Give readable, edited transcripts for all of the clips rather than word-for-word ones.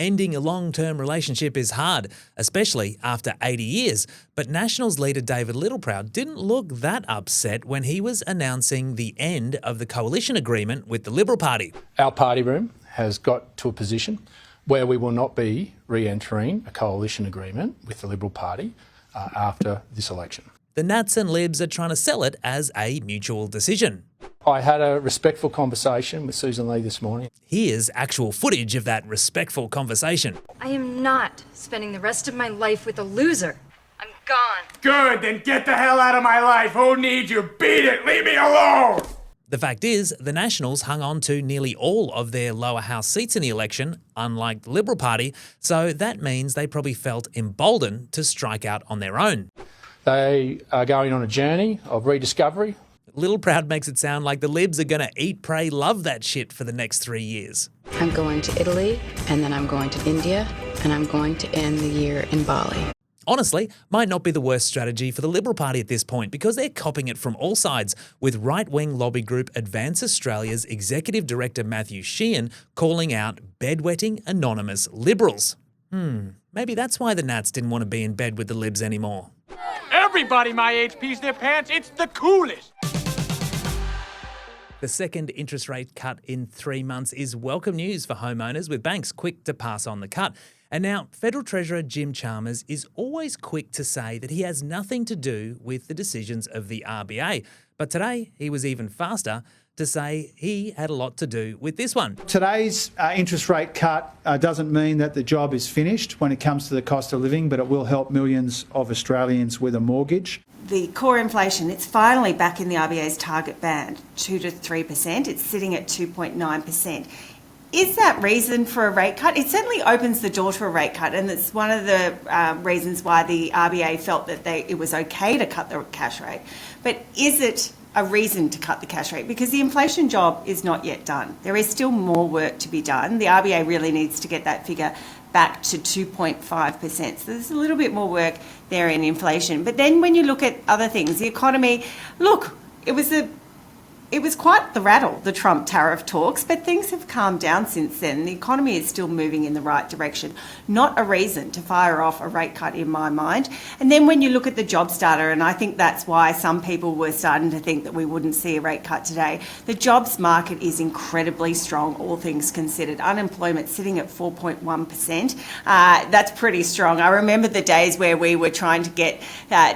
Ending a long-term relationship is hard, especially after 80 years. But Nationals leader David Littleproud didn't look that upset when he was announcing the end of the coalition agreement with the Liberal Party. Our party room has got to a position where we will not be re-entering a coalition agreement with the Liberal Party after this election. The Nats and Libs are trying to sell it as a mutual decision. I had a respectful conversation with Sussan Lee this morning. Here's actual footage of that respectful conversation. I am not spending the rest of my life with a loser. I'm gone. Good, then get the hell out of my life. Who needs you? Beat it. Leave me alone. The fact is, the Nationals hung on to nearly all of their lower house seats in the election, unlike the Liberal Party, so that means they probably felt emboldened to strike out on their own. They are going on a journey of rediscovery. Littleproud makes it sound like the Libs are going to eat, pray, love that shit for the next 3 years. I'm going to Italy, and then I'm going to India, and I'm going to end the year in Bali. Honestly, might not be the worst strategy for the Liberal Party at this point because they're copying it from all sides, with right-wing lobby group Advance Australia's Executive Director Matthew Sheehan calling out bedwetting anonymous Liberals. Maybe that's why the Nats didn't want to be in bed with the Libs anymore. Everybody my age pees their pants. It's the coolest. The second interest rate cut in 3 months is welcome news for homeowners, with banks quick to pass on the cut. And now, Federal Treasurer Jim Chalmers is always quick to say that he has nothing to do with the decisions of the RBA. But today, he was even faster to say he had a lot to do with this one. Today's interest rate cut doesn't mean that the job is finished when it comes to the cost of living, but it will help millions of Australians with a mortgage. The core inflation, it's finally back in the RBA's target band, 2 to 3%. It's sitting at 2.9%. Is that reason for a rate cut? It certainly opens the door to a rate cut, and it's one of the reasons why the RBA felt that it was okay to cut the cash rate. But is it a reason to cut the cash rate? Because the inflation job is not yet done. There is still more work to be done. The RBA really needs to get that figure back to 2.5%. So there's a little bit more work there in inflation. But then when you look at other things, the economy, look, it was quite the rattle, the Trump tariff talks, but things have calmed down since then. The economy is still moving in the right direction. Not a reason to fire off a rate cut in my mind. And then when you look at the jobs data, and I think that's why some people were starting to think that we wouldn't see a rate cut today, the jobs market is incredibly strong, all things considered. Unemployment sitting at 4.1%. That's pretty strong. I remember the days where we were trying to get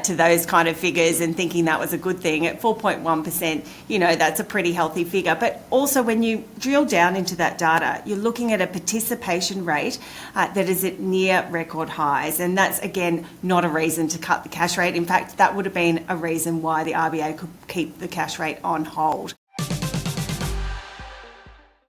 to those kind of figures and thinking that was a good thing. At 4.1%, you know, that's a pretty healthy figure. But also when you drill down into that data, you're looking at a participation rate that is at near record highs. And that's, again, not a reason to cut the cash rate. In fact, that would have been a reason why the RBA could keep the cash rate on hold.